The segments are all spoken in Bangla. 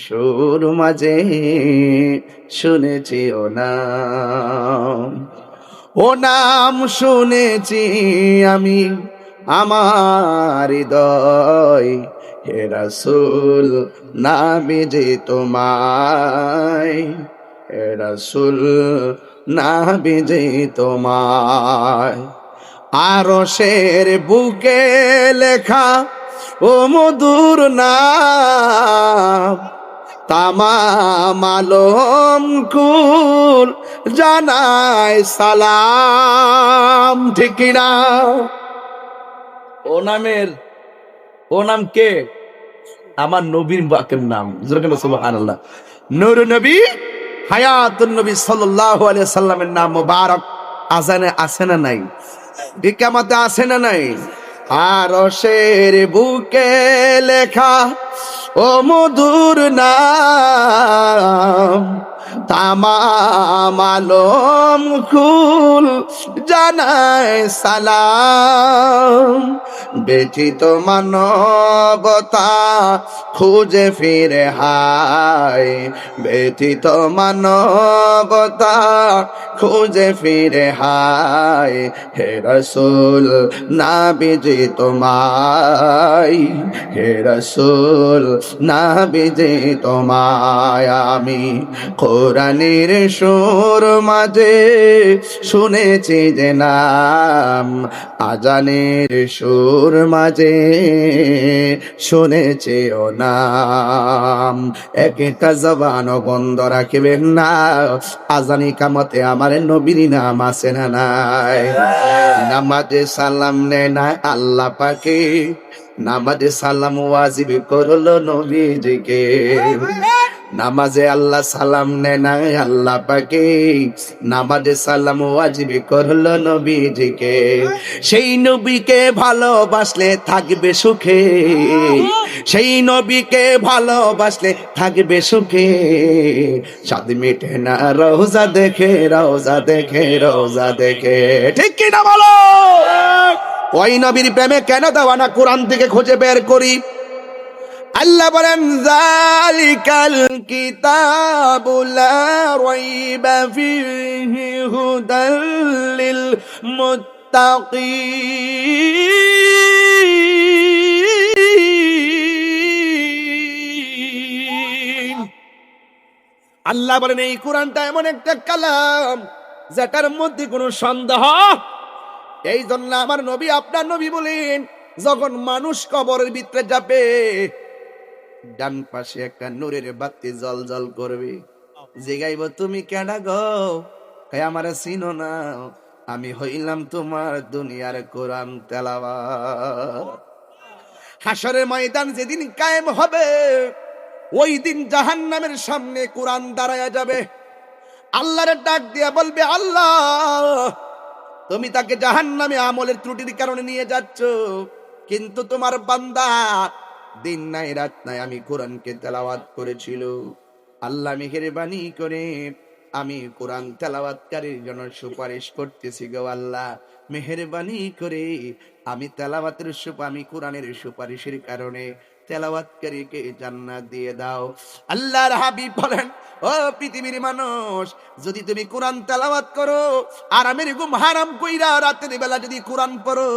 সুর মাঝে শুনেছি ও নাম শুনেছি আমি আমার হৃদয়, হে রাসূল নামে যে তোমায়, হে রাসূল নামে যে তোমায়। আরশের বুকে লেখা ও মধুর নাম, তামাম আলম কুল জানায় সালাম। ঠিক না? ও নাম কে? আমার নবীর বাকের নাম। সুবহানাল্লাহ। নূর নবী, হায়াতুন নবী সাল্লাল্লাহু আলাইহি সাল্লামের নাম মুবারক আজানে আছে না নাই? কিয়ামতে আছে না নাই? আরশের বুকে লেখা ও মধুর নাম, তামাম আলম কুল জানায় সালাম। ব্যথিত মানবতা খুঁজে ফিরে হায়, ব্যথিত মানবতা খুঁজে ফিরে হায়, হে রাসূল নাবিজি তোমায়, হে রাসূল নাবিজি তোমায়। আমি কোরআনের সুর মাঝে শুনেছি যে নাম, আজানের সুর মাঝে শুনেছি ও নাম। একটা জবান বন্ধ রাখিবেন না, আজানি কামতে আমার নবীর নাম আছে না নাই? নামাজে সালাম নেয় না আল্লাহ পাকে, নামাজে সালাম ওয়াজিব করলো নবীজিকে। নামাজে আল্লাহ সালাম নেয় না আল্লাহ পাকে, নামাজে সালাম ওয়াজিব করলো নবীজিকে। সেই নবীকে ভালোবাসলে থাকবে সুখে, সেই নবীকে ভালোবাসলে থাকবে সুখে। স্বাদ মিটে না রওজা দেখে, রওজা দেখে, রওজা দেখে। ঠিক কি না বলো? ওই নবীর প্রেমে কেন দেওয়ানা কোরআন থেকে খুঁজে বের করি। আল্লাহ বলেন যালিকাল কিতাবু লা রাইবা ফীহি হুদাল লিল মুত্তাকিন। আল্লাহ বলেন এই কোরআনটা এমন একটা কালাম যেটার মধ্যে কোনো সন্দেহ। এই জন্য আমার নবী, আপনার নবী বলেন, যখন মানুষ কবরের ভিতরে যাবে, ডান পাশে একটা নূরের বাতি জল জল করবে। জিগাইব তুমি কেডা গো? কয় আমারে চিনো না, আমি হইলাম তোমার দুনিয়ার কোরআন তেলাওয়াত। হাশরের ময়দান যেদিন কায়েম হবে, ওই দিন জাহান্নামের সামনে কোরআন দাঁড়ায়া যাবে। আল্লাহর ডাক দিয়া বলবে, আল্লাহ তুমি তাকে জাহান্নামে আমলের ত্রুটির কারণে নিয়ে যাচ্ছ, কিন্তু তোমার বান্দা দিন নাই রাত নাই আমি কোরআনকে তেলাওয়াত করেছিল। আল্লাহ মেহেরবানি করে আমি কোরআন তেলাওয়াতকারীর জন্য সুপারিশ করতেছি গো আল্লাহ, মেহেরবানি করে আমি তেলাওয়াতের আমি কোরআনের সুপারিশের কারণে তেলাওয়াতকারীকে জান্নাত দিয়ে দাও। আল্লাহর হাবিব বলেন, ও পৃথিবীর মানুষ, যদি তুমি কোরআন তেলাওয়াত করো, আরামের ঘুম হারাম কইরা রাতের বেলা যদি কোরআন পড়ো,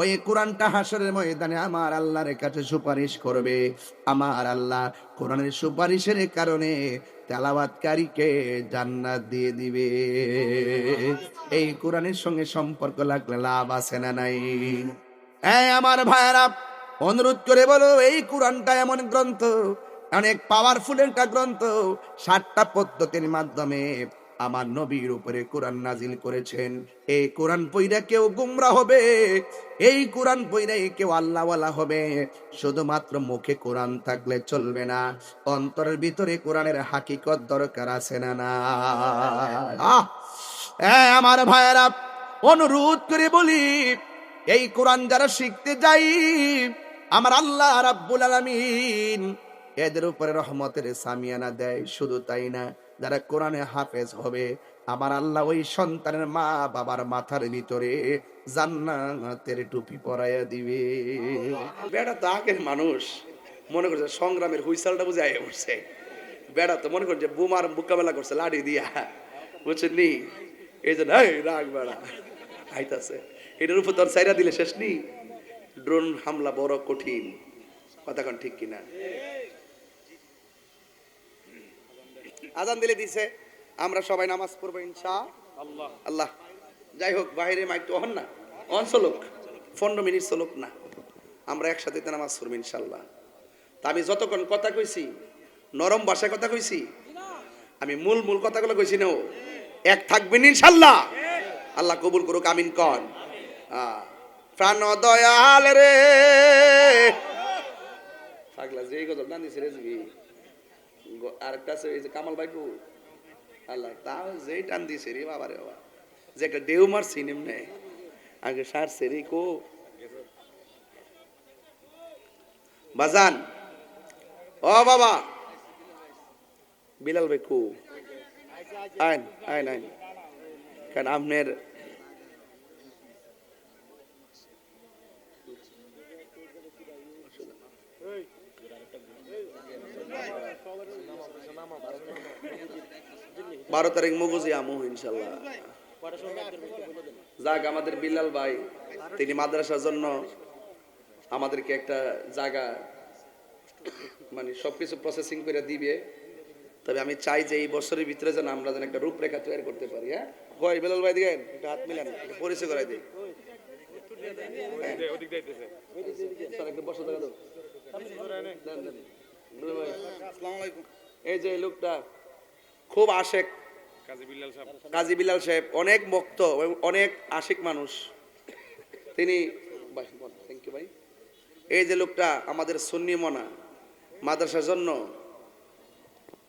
ওই কোরআনটা হাশরের ময়দানে আমার আল্লাহর কাছে সুপারিশ করবে। আমার আল্লাহ কোরআনের সুপারিশের কারণে তেলাওয়াতকারীকে জান্নাত দিয়ে দিবে। এই কোরআনের সঙ্গে সম্পর্ক লাগলে লাভ আছে না নাই? আমার ভাইরা, অনুরোধ করে বলো, এই কোরআনটা এমন গ্রন্থ, অনেক পাওয়ারফুল একটা গ্রন্থ। 7টা পদ্ধতির মাধ্যমে আমার নবীর উপরে কোরআন নাজিল করেছেন। এই কোরআন পইরা কেউ গুমরা হবে, এই কোরআন পইরা কেউ আল্লাহওয়ালা হবে। শুধুমাত্র মুখে কোরআন থাকলে চলবে না, অন্তরের ভিতরে কোরআনের হাকিকত দরকার আছে না না? আমার ভাইয়েরা, অনুরোধ করে বলি, এই কোরআন যারা শিখতে যাই, আমার আল্লাহ রাব্বুল আলামিন এদের উপরে রহমতের সামিয়ানা দেয়। শুধু তাই না, যারা কোরআনে হাফেজ হবে, আমার আল্লাহ ওই সন্তানের মা বাবার মাথার ভিতরে জান্নাতের টুপি পরাইয়া দিবে। বেটা তো আগের মানুষ, মনে করছে সংগ্রামের হুইসালটা বুঝে আইয়া উঠছে। বেড়া তো মনে করেন যে বোমার মোকাবেলা করছে লাঠি দিয়া, বুঝছেন নি? এই জন্য রাগ বেড়া আইতাছে, এটার উপর তোর সাইরা দিলে শেষ নি। ড্রোন হামলা বড় কঠিন, কথা কোন ঠিক কিনা? আজান দিলে দিছে, আমরা সবাই নামাজ পড়বো ইনশাআল্লাহ। আল্লাহ। যাই হোক, বাইরে মাইক তো অহন না, অন চলুক, 15 মিনিট চলুক না, আমরা একসাথে নামাজ পড়বো ইনশাআল্লাহ। তা আমি যতক্ষণ কথা কইছি নরম ভাষায় কথা কইছি, আমি মূল কথাগুলো কইছি না, এক থাকবেন ইনশাআল্লাহ। আল্লাহ কবুল করুক, আমিন কন। প্রাণ দয়াল রে পাগলা যে গজল না দিছে রেজবি, আরেকটা আছে এই যে কামাল বাইকু, আল্লাহ তাও যেই টান দিছে রে বাবা রে বাবা, যে একটা ঢেউ মারছি নেমনে আগে সারছে রে কো বাজান। ও বাবা বিলাল ভাই কো আইন আইন আইন, কারণ আপনার বারো তারিখ মগজি আমু ইনশাল্লাহ। যাক, আমাদের বিলাল ভাই তিনি মাদ্রাসার জন্য আমাদেরকে একটা জায়গা মানে সবকিছু প্রসেসিং করে দিবে। তবে আমি চাই যে এই বছরের ভিতরে যেন আমরা যেন একটা রূপরেখা তৈরি করতে পারি। হ্যাঁ কই বিলাল ভাই দিকেন একটা হাত মিলান, পরিচয় করাই দিই। এই যে লোকটা খুব আশেক, কাজী বিলাল সাহেব, অনেক ভক্ত, অনেক আশিক মানুষ তিনি। থ্যাংক ইউ ভাই। এই যে লোকটা আমাদের সুন্নি মনা মাদ্রাসার জন্য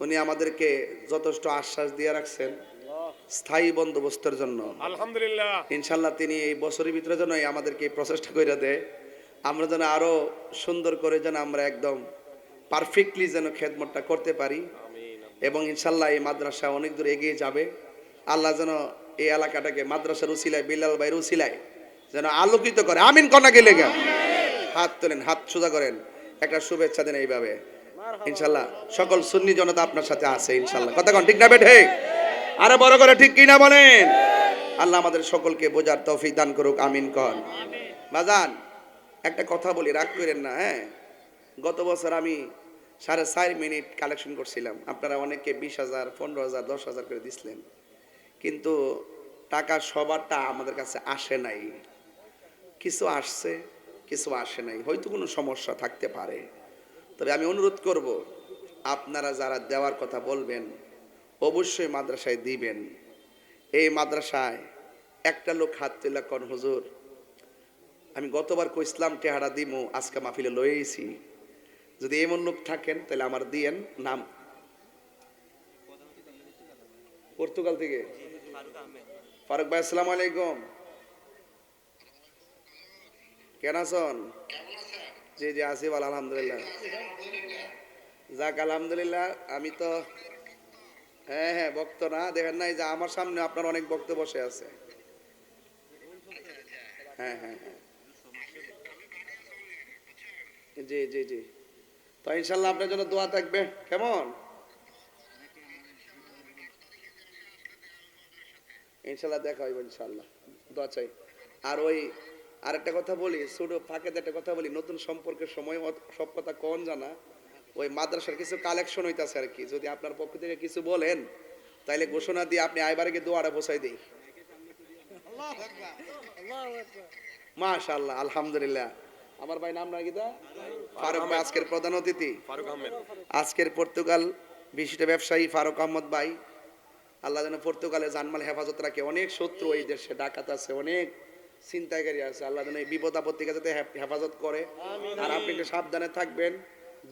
উনি আমাদেরকে যথেষ্ট আশ্বাস দিয়ে রাখছেন স্থায়ী বন্দোবস্তের জন্য, আলহামদুলিল্লাহ। ইনশাল্লাহ তিনি এই বছরের ভিতরে যেন আমাদেরকে এই প্রচেষ্টা করে দেয়, আমরা যেন আরো সুন্দর করে যেন আমরা একদম পারফেক্টলি যেন খেদমতটা করতে পারি, এবং ইনশাল্লাহ এই মাদ্রাসা অনেক দূর এগিয়ে যাবে। আল্লাহ যেন এই এলাকাটাকে মাদ্রাসার উসিলায়, বিলাল ভাইয়ের উসিলায় যেন আলোকিত করে। আমিন কন্যা গেলে হাত তোলেন, হাত সোজা করেন, একটা শুভেচ্ছা দেন এইভাবে ইনশাল্লাহ। সকল সুন্নি জনতা আপনার সাথে আছে ইনশাল্লাহ, কথা কোন ঠিক না বেঠে? আরে বড় করে ঠিক কিনা বলেন। আল্লাহ আমাদের সকলকে বোঝার তৌফিক দান করুক, আমিন কন। বাজান একটা কথা বলি, রাগ করেন না। হ্যাঁ, গত বছর আমি 4.5 মিনিট কালেকশন করছিলাম, আপনারা অনেকে 20,000, 15,000, 10,000 করে দিছিলেন, কিন্তু টাকা সবারটা আমাদের কাছে আসে নাই। কিছু আসছে, কিছু আসে নাই, হয়তো কোনো সমস্যা থাকতে পারে। তবে আমি অনুরোধ করব, আপনারা যারা দেওয়ার কথা বলবেন অবশ্যই মাদ্রাসায় দিবেন। এই মাদ্রাসায় একটা লোক হাত তুলে কোন হুজুর আমি গতবার কইসলাম টেহারা দিমু, আজকে মাহফিলে লয়েছি, যদি এমন লোক থাকেন তাহলে আমার দিয়েন নাম। পর্তুগাল থেকে ফারুক ভাই, আসসালামু আলাইকুম, কেন আছেন? জি জি আছি ভালো, আলহামদুলিল্লাহ। যাক আলহামদুলিল্লাহ। আমি তো হ্যাঁ বক্ত না, দেখেন নাই যে আমার সামনে আপনার অনেক বক্ত বসে আছে। হ্যাঁ হ্যাঁ হ্যাঁ, জি জি জি। তো ইনশাল্লাহ আপনার জন্য দোয়া থাকবে, কেমন? ইনশাল্লাহ দেখা হইব, ইনশাল্লাহ দোয়া চাই। আর ওই আরেকটা কথা বলি, ছোট ফাঁকে একটা কথা বলি, নতুন সম্পর্কের সময় সব কথা কন জানা, ওই মাদ্রাসার কিছু কালেকশন হইতাছে আর কি, যদি আপনার পক্ষ থেকে কিছু বলেন তাইলে ঘোষণা দিয়ে আপনি আইবারে গিয়ে দোয়াটা বসাই দিই। মাশাআল্লাহ, আলহামদুলিল্লাহ। আমার ভাই নাম নাকি দা ফারুক ভাই, আজকের প্রধান অতিথি ফারুক আহমেদ, আজকের পর্তুগাল বিশিষ্ট ব্যবসায়ী ফারুক আহমদ ভাই। আল্লাহ যেন পর্তুগালে জানমাল হেফাজত রাখে। অনেক শত্রু এই দেশে, ডাকাত আছে, অনেক ছিনতাইকারী আছে, আল্লাহ যেন এই বিপদ আপত্তিকে যাতে হেফাজত করে। আর আপনি একটু সাবধানে থাকবেন,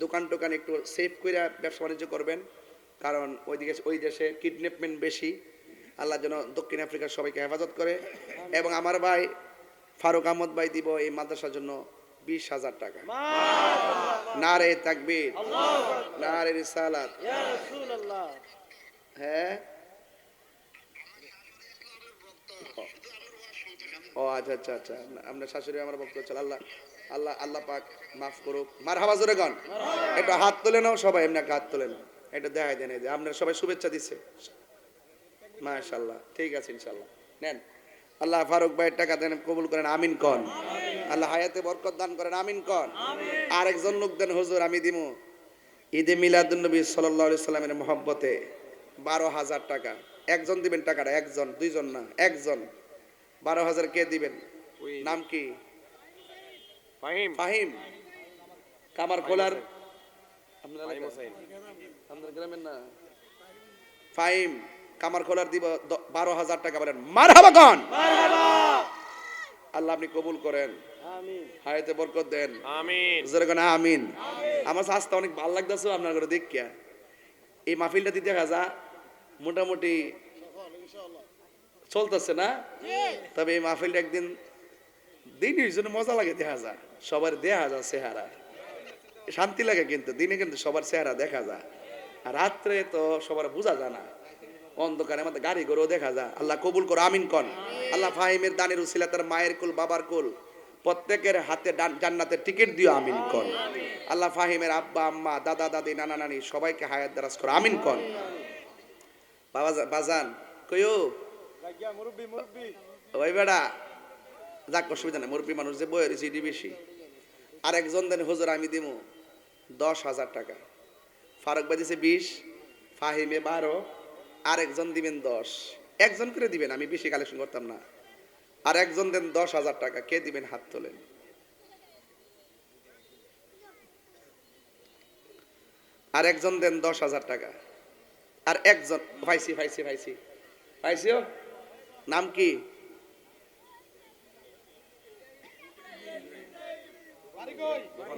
দোকান টোকান একটু সেফ করে ব্যবসা বাণিজ্য করবেন, কারণ ওই দেশে কিডন্যাপমেন্ট বেশি। আল্লাহ যেন দক্ষিণ আফ্রিকার সবাইকে হেফাজত করে। এবং আমার ভাই ফারুক আহমদ ভাই দিব এই মাদ্রাসার জন্য 20,000 টাকা। নারে তাকবীর, নারে রিসালাত। হ্যাঁ, ও আচ্ছা আচ্ছা আচ্ছা, আপনার শাশুড়ি আমার বক্তব্য চল। আল্লাহ আল্লাহ আল্লাহ পাক মাফ করুক। মারহাবা জোরে গান, একটু হাত তোলে নাও সবাই, এমনি হাত তোলে না। এটা দেখাই দেন, এই যে আপনারা সবাই শুভেচ্ছা দিচ্ছে, মাশাআল্লাহ। ঠিক আছে, ইনশাআল্লাহ নেন। আল্লাহ ফারুক ভাইয়ের টাকা দেন, কবুল করেন, আমিন কন। আল্লাহ হায়াতে বরকত দান করেন, আমিন কন। আরেকজন লোক দেন, হুজুর আমি দিমু ঈদে মিলাদুন নবী সাল্লাল্লাহু আলাইহি সাল্লামের মহব্বতে 12,000 টাকা। একজন দিবেন টাকাটা, একজন, দুইজন না, একজন। 12,000 কে দিবেন? নাম কি? ফাহিম। ফাহিম কামার খোলার, আপনার গ্রামের না? ফাহিম কামার খোলার দিব 12,000 টাকা। বলেন মারহাবা কন। আল্লাহ আপনি কবুল করেন, হায়াতে বরকত দেন, আমিন। জোরে কোন আমিন। আমার আজকে অনেক ভালো লাগতেছে আপনার ঘরে দেখিয়া। এই মাহফিলটা দিতে দেখা মোটামুটি চলতেছে না? তবে এই মাহফিলটা একদিন দিনের জন্য মজা লাগে, দেখা যায় সবার দেখা যায় চেহারা, শান্তি লাগে। কিন্তু দিনে কিন্তু সবার চেহারা দেখা যায়, আর রাত্রে তো সবার বোঝা যায় না, অন্ধকারে আমাদের গাড়ি গরু দেখা যায়। আল্লাহ কবুল করো, আমিন কন। আল্লাহ ফাহিমের দানের উসিলা তার মায়ের কুল, বাবার কুল, প্রত্যেকের হাতে জান্নাতের টিকিট দিও, আমিন কন। আল্লাহ ফাহিমের আব্বা আম্মা, দাদা দাদি, নানা নানি সবাইকে হায়াত দারাজ করো, আমিন কন। বাবা বাজান কইও ওই বেড়া যাক, অসুবিধা নেই, মুরব্বী মানুষ যে বইয়ের সিডি বেশি। আর একজন দেন, হুজুর আমি দিমু 10,000 টাকা। ফারুক ভাই দিছে 20, ফাহিমে 12, আর একজন দিবেন 10। একজন করে দিবেন, আমি বেশি কালেকশন করতাম না। আর একজন দেন 10,000 টাকা। কে দিবেন? হাত তোলেন। আর একজন দেন 10,000 টাকা। আর একজন পাইছি পাইছি পাইছি পাইছিও। নাম কি?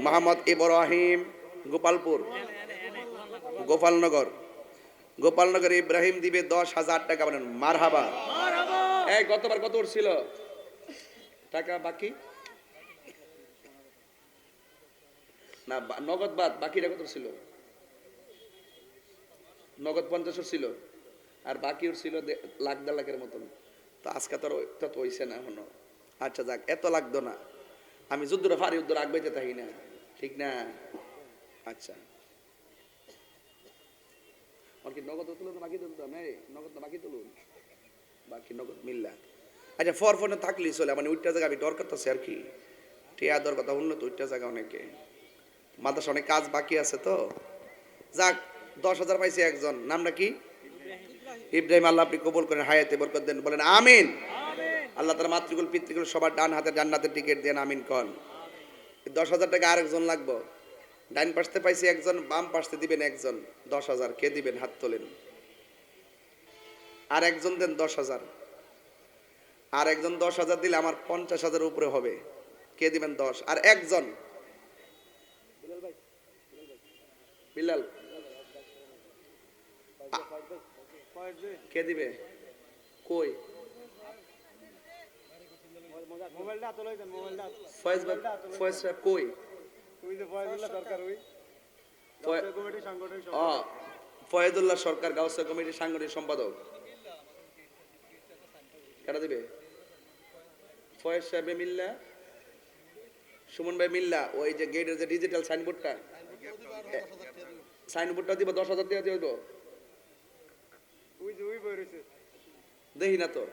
মোহাম্মদ ইব্রাহিম, গোপালপুর, গোপালনগর। গোপালনগর ইব্রাহিম দিবে 10,000 টাকা। বলেন মারহাবা। এই গতবার কত উঠছিল টাকা বাকি? না নগদ বাদ বাকিটা কত ছিল? নগদ 50 ছিল, আর বাকি ছিল লাখ দেড় লাখের মতন। তো আজকে তো তো হইছে না এখনো। আচ্ছা যাক, এত লাগতো না, আমি যুদ্ধটা ফারি উদ্দর আগবাইতে থাকি না, ঠিক না? আচ্ছা কি নগদ তুলুন, বাকি তুলতাম, নগদ বাকি তুলুন, বাকি নগদ মিল্লা। আচ্ছা ফোনে থাকলি চলে, মানে ওইটা জায়গা আমি ডর করতেছি আর কি, টিয়া দর কথা উন্নত ওইটা জায়গা অনেকে মাদ্রাসা অনেক কাজ বাকি আছে তো। যাক 10,000 পাইছে একজন। নামটা কি? ইব্রাহিম। আল্লাহ আপনি কবুল করেন, হায়াতে বরকত দেন, বলেন আমিন। আল্লাহ তার মাতৃকুল পিতৃকুল সবার ডান হাতে জান্নাতের টিকিট দেন, আমিন কন। 10,000 টাকা আরেকজন লাগবো। ডাইন পাশে পাইছি একজন, বাম পাশে দিবেন একজন 10,000। কে দিবেন? হাত তোলেন। আর একজন দেন 10,000। আর একজন 10,000 দিলে আমার 50,000 উপরে হবে। কে দিবেন? 10। আর একজন বিলাল, কে দিবে? কই ফয়েজ সাহেব কই? ফয়েজুল্লাহ সরকার গাউসিয়া কমিটির সাংগঠনিক সম্পাদক। কারা দিবে? ফয়েজ সাহেব মিল্লা, সুমন ভাই মিল্লা। ওই যে গেটের যে ডিজিটাল সাইনবোর্ডটা দিব 10,000 দিয়ে দিব। দেখি না তো।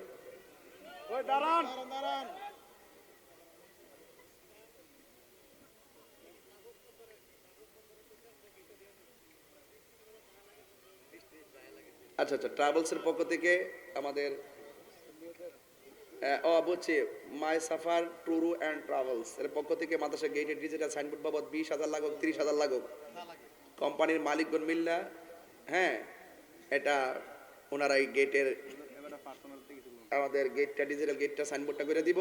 আচ্ছা আচ্ছা, ট্রাভেলসের পক্ষ থেকে আমাদের বুঝছি, মাই সাফার ট্যুর অ্যান্ড ট্রাভেলস এর পক্ষ থেকে মাদ্রাসা গেটের ডিজিটাল সাইনবোর্ড বাবদ 20,000 লাগুক, 30,000 লাগুক, কোম্পানির মালিকগণ মিল্লা, হ্যাঁ এটা ওনারাই গেটের আমাদের গেটটা ডিজিটাল গেটটা সাইনবোর্ডটা করে দিব।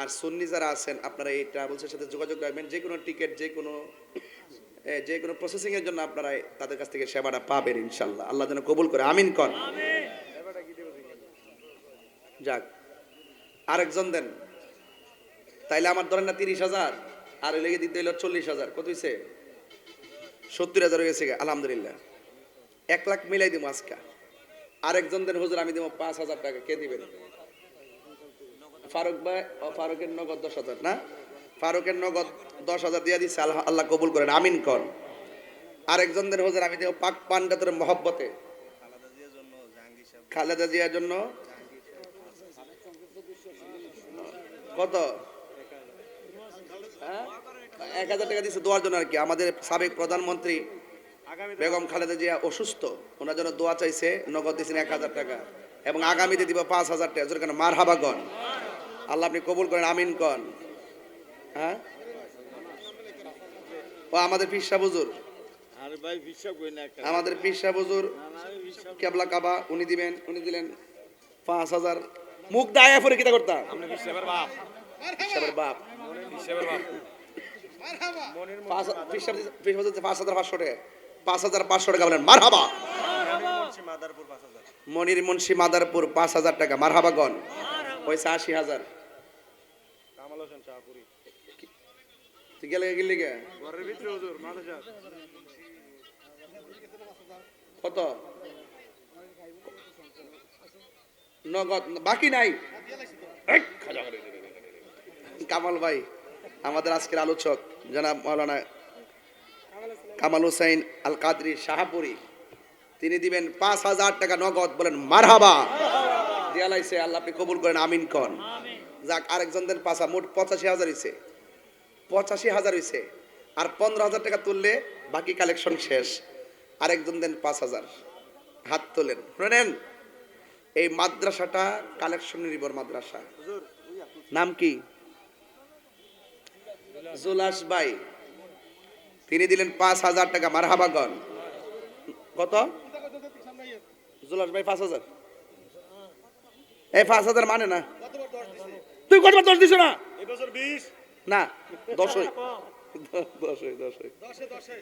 আর সুন্নি যারা আছেন আপনারা এই ট্রাভেলসের সাথে যোগাযোগ রাখবেন, যে কোনো টিকিট যে কোনো প্রসেসিং এর জন্য আপনারা তাদের কাছ থেকে সেবাটা পাবেন ইনশাল্লাহ। আল্লাহ যেন কবুল করে, আমিন কর। যাক আরেকজন দেন, তাইলে আমার ধরেন না 30,000, আর লেগে দিতে হইল 40,000। কত হয়েছে? 70,000 হয়ে গেছে। আলহামদুলিল্লাহ 1 লাখ মিলাই দিব আজকা। আরেকজন দেন, হুজুর আমি দিব 5,000 টাকা। কে দিবেন? ফারুক ভাই। ফারুকের নগদ 10,000 না? ফারুকের নগদ 10,000 দিয়ে দিচ্ছে। আল্লাহ কবুল করেন, আমিন কর। আরেকজনদের হুজুর আমি দেব পাক পান্ডাতের মহব্বতে খালেদা জিয়ার জন্য কত 1000 টাকা দিচ্ছে দোয়ার জন্য আর কি। আমাদের সাবেক প্রধানমন্ত্রী বেগম খালেদা জিয়া অসুস্থ, ওনার জন্য দোয়া চাইছে, নগদ দিয়েছেন 1000 টাকা এবং আগামীতে দিব 5000 টাকা। জোরে কেন মারহাবা গণ, আল্লাহ আপনি কবুল করেন, আমিন কন। হ্যাঁ, ও আমাদের পীর সাহেব হুজুর, আমাদের পীর সাহেব হুজুর কেবলা কাবা, উনি দিবেন, উনি দিলেন 5000। মুখ দায়া পরে কিতা করতাম, পীর সাহেবের বাপ, পীর সাহেবের বাপ, পীর সাহেবের বাপ 5500 টাকা, 5500 টাকা বলেন মারহাবা। মনির মুন্সি মাদারপুর 5000 টাকা, মারহাবা গণ। পয়সা 80000। কত নগদ বাকি নাই? কামাল ভাই আমাদের আজকের আলোচক জনাব মাওলানা কামাল হোসেন আল কাদরি শাহপুরি, তিনি দিবেন 5000 টাকা নগদ, বলেন মারহাবা। দিয়ালাইছে, আল্লাহ আপনি কবুল করেন, আমিন কন। যাক, আরেকজন দেন পাঁচা, মোট 85,000 হইছে, 85,000 হইছে। আর 15,000 টাকা তুললে বাকি কালেকশন শেষ। আরেকজন দেন 5000, হাত তোলেন। শুনেন, এই মাদ্রাসাটা কালেকশন নির্ভর মাদ্রাসা। নাম কি? জুলাস ভাই, তিনি দিলেন 5000 টাকা, মারহাবা গণ। কত? জুলাস ভাই 5000। এই 5000 মানে না, তুই কতবার 10 দিছ না? এবছর 20 না 10 হই, 10 হই, 10 হই।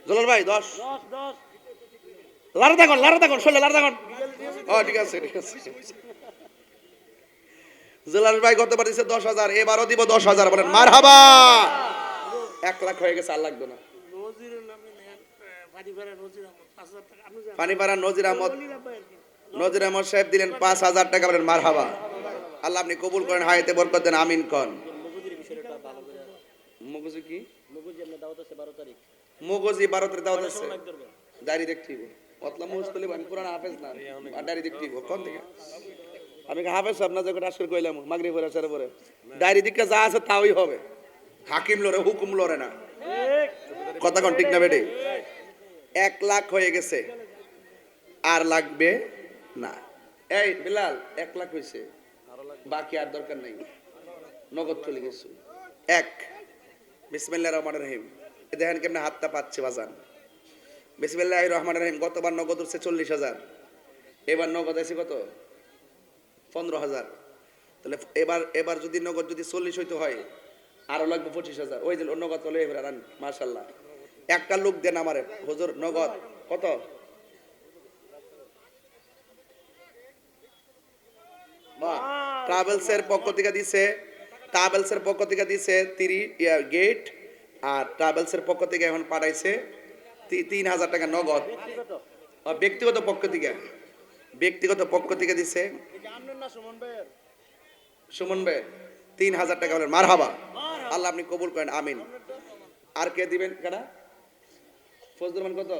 জুলাস ভাই 10 10 লারদা গণ শোলে লারদা গণ। ও ঠিক আছে, ঠিক আছে। জুলাস ভাই গতবার দিছে 10,000, এবারও দিব 10,000, বলেন মারহাবা। 1 লাখ হয়ে গেছে, আর লাগবে না। পানিপাড়া নজির আহমদ, নজির আহমদ সাহেব দিলেন 5000 টাকা, বলেন মারহাবা। আল্লাহ আপনি কবুল করেন, হায়াতে বরকত দেন, আমিন কন। মগজি কি? মগজি 12 তারিখ দাওয়াত আছে, ডায়রি দেখতেইব। অতলা মুস্তলিম আমি কোরআন হাফেজ না, ডায়রি দেখতেইব। কোন থেকে আমি হাফেজ সব না, যখন আজকে কইলাম মাগরিব পরে আসার পরে ডায়রি দিকে যা আছে তাই হবে। হাকিম লরে, হুকুম লরে না, কথা কোন ঠিক না বেটে? 1 লাখ হয়ে গেছে, আর লাগবে না। এই বিলাল 1 লাখ হইছে, বাকি আর দরকার নাই, নগদ চলে গেছে। 1 বিসমিল্লাহির রহমানির রহিম। দেখেন কেমনে হাতটা পাচ্ছে বাজান। বিসমিল্লাহির রহমানির রহিম। গতবার নগদ হচ্ছে 40,000, এবার নগদ আছে কত? 15,000। তাহলে এবার যদি নগদ যদি 40 হইতে হয়, আরো লাগবে 25,000। ওই যে নগদ চলে এবার আন, মাশাআল্লাহ। একটা লোক দেন আমারে, হুজুর নগদ কত? ট্রাভেলসের পক্ষ থেকে দিছে, ট্রাভেলসের পক্ষ থেকে দিছে 30 গেট, আর ট্রাভেলসের পক্ষ থেকে এখন পাঠাইছে 3000 টাকা নগদ। ব্যক্তিগত পক্ষ থেকে, ব্যক্তিগত পক্ষ থেকে দিছে সুমন ভাই 3000 টাকা, বলেন মারহাবা। আল্লাহ আপনি কবুল করেন, আমিন। আর কে দিবেন? কারা? ফজলুর রহমান কত?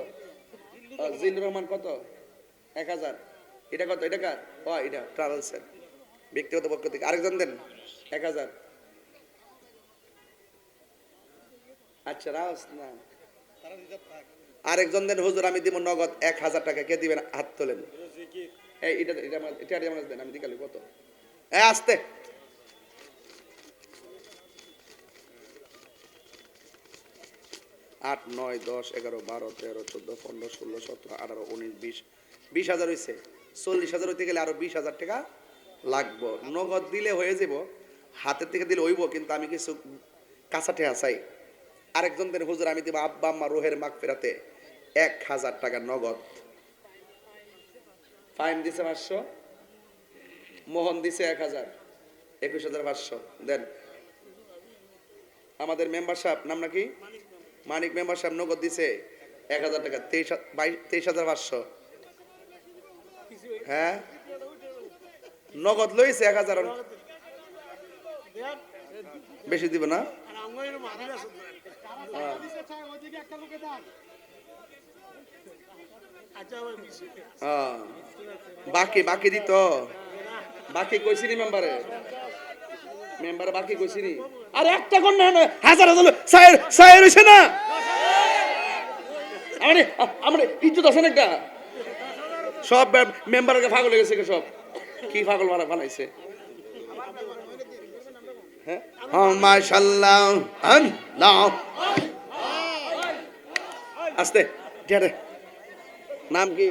জিল্লুর রহমান কত? 1000। এটা কত? এটা কার? ও এটা ট্রাভেলসের ব্যক্তিগত পক্ষ থেকে। আরেকজন দেন 1000। আচ্ছা রাস না, আরেকজন দেন হুজুর আমি দিব নগদ 1000 টাকা। কে দিবেন? হাত তোলেন। এই এটা এটা আমার দেন, আমি দিকালি কত? আস্তে 8 9 10 11 12 13 14 15 16 17 18 19 20 20,000 হইছে। 40,000 হইতে গেলে আরো 20,000 টাকা লাগবে। নগদ দিলে হয়ে যাব, হাতের থেকে দিলে হইব, কিন্তু আমি কিছু কাঁচাটে চাই। আরেকজন দেন হুজুর আমি দিব আব্বা আম্মা রুহের মাগফিরাতে 1000 টাকা নগদ। ফাইন দিছে 500, মোহন দিছে 1000, 21,500 দেন। আমাদের মেম্বার সাহেব নাম নাকি মানিক মেম্বার সাহেব নগদ দিছে 1000 টাকা, 23,500। হ্যাঁ নগদ লইছে 1000, বেশি দিব না। বাকি বাকি দিত বাকি কইছিনি মেম্বারে বাকি কইছিনি আর একটা কোন না হাজার হাজার সাইর সাইর হইছে না আমরা ইজ্জত আছে না একটা সব মেম্বারকে পাগল হয়ে গেছে সব কি পাগল মারা বানাইছে হ্যাঁ মাশাআল্লাহ আল্লাহ আস্তে ঢেড়ে নাম কি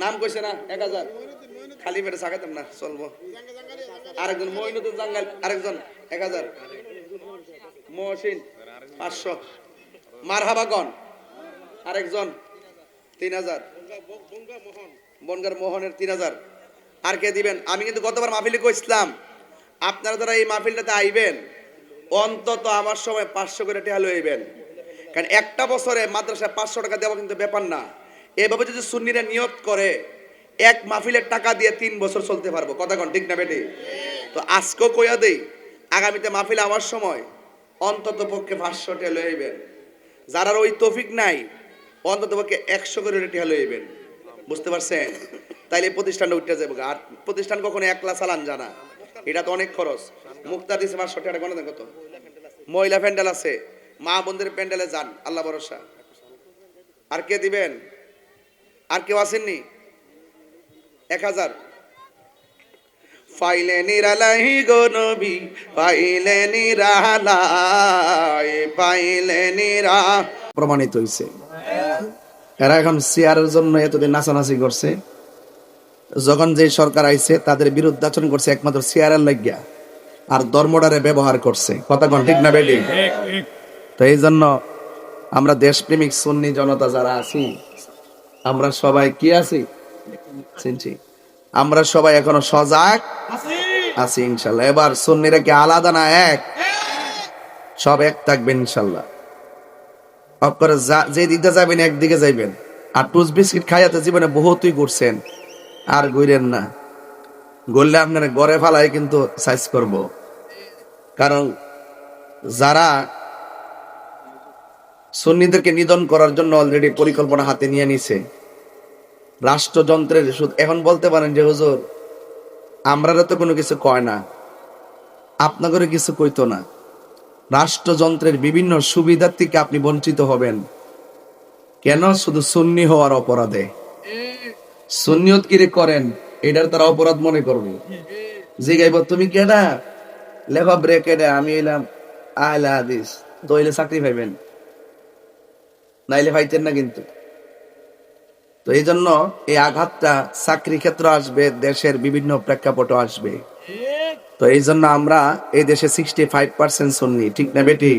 নাম কইছে না 1000 খালি পেটে সাকাতাম না চলবো আরেকজন মইনুদ্দিন জাঙ্গাল আরেকজন 1000 মহসিন 500 মারহাবাগন আরেকজন 3000 বনগার মোহনের 3000 আর কে দিবেন আমি কিন্তু গতবার মাহফিলে কইছিলাম আপনারা যারা এই মাহফিলটাতে আইবেন অন্তত আমার সময় 500 করে টাকা লইবেন কারণ একটা বছরে মাদ্রাসায় 500 টাকা দেওয়া কিন্তু ব্যাপার না এভাবে যদি সুন্নিরা নিয়ত করে এক মাহফিলের টাকা দিয়ে 3 বছর চলতে পারবো কথা কোন ঠিক না বেটি তো আজকেও কইয়া দেই আগামীতে মাহফিলে আমার সময় অন্তত পক্ষে 500 টাকা লইবেন যারা ওই তৌফিক নাই অন্তত পক্ষে 100 করে টাকা লইবেন বুঝতে পারছেন তাইলে প্রতিষ্ঠানটা উঠে যাবে আর প্রতিষ্ঠান কখনো একলা চালান জানা এটা তো অনেক খরচ মুক্তা দিছে 500 টাকা গণনা কত মহিলা প্যান্ডেল আছে মা বোনদের প্যান্ডেলে যান আল্লাহ ভরসা আর কে দিবেন আর কেউ আসেননি 1000 ফাইলে নিরালাই গো নবী পাইলে নিরালাই পাইলে নিরা প্রমাণিত হইছে এরা এখন সিয়ারের জন্য এতদিন নাচানাচি করছে যখন যে সরকার আইছে তাদের বিরুদ্ধে আচরণ করছে একমাত্র সিয়ারের লাগিয়া আর ধর্মটারে ব্যবহার করছে কথা কোন ঠিক না বেটি তো এই জন্য আমরা দেশপ্রেমিক সুন্নি জনতা যারা আছি আমরা সবাই কি আছি চিনছি আমরা সবাই এখনো সজাগ আছি ইনশাল্লাহ এবার সুন্নিরা কি আলাদা না এক সব এক থাকবেন ইনশাল্লাহ আপনারা যে দিকে যাবেন একদিকে যাইবেন আর টুস বিস্কিট খাইয়াতে জীবনে বহুতই ঘুরছেন আর ঘুরেন না গড়লে আপনারা গড়ে ফালাই কিন্তু সাইজ করব কারণ যারা সুন্নিদেরকে নিধন করার জন্য অলরেডি পরিকল্পনা হাতে নিয়ে নিছে রাষ্ট্রযন্ত্রের এখন বলতে পারেন যে হুজুর আমরা তো কোনো কিছু কয় না আপনাদের কিছু কইতো না রাষ্ট্রযন্ত্রের বিভিন্ন সুবিধার থেকে আপনি বঞ্চিত হবেন কেন শুধু সুন্নি হওয়ার অপরাধে সুন্নিয়ত কিরে করেন এটার তারা অপরাধ মনে করবে জিগাইব তুমি কেডা লেখা ব্রেকেটে আমি এলাম আহলে হাদিস তো এলে চাকরি পাইবেন নাইলে পাইতেন না কিন্তু তো এই জন্য এই আঘাতটা চাকরি ক্ষেত্র আসবে দেশের বিভিন্ন প্রেক্ষাপটে আসবে তো এই জন্য আমরা এই দেশে 65% সুন্নি ঠিক না বেটি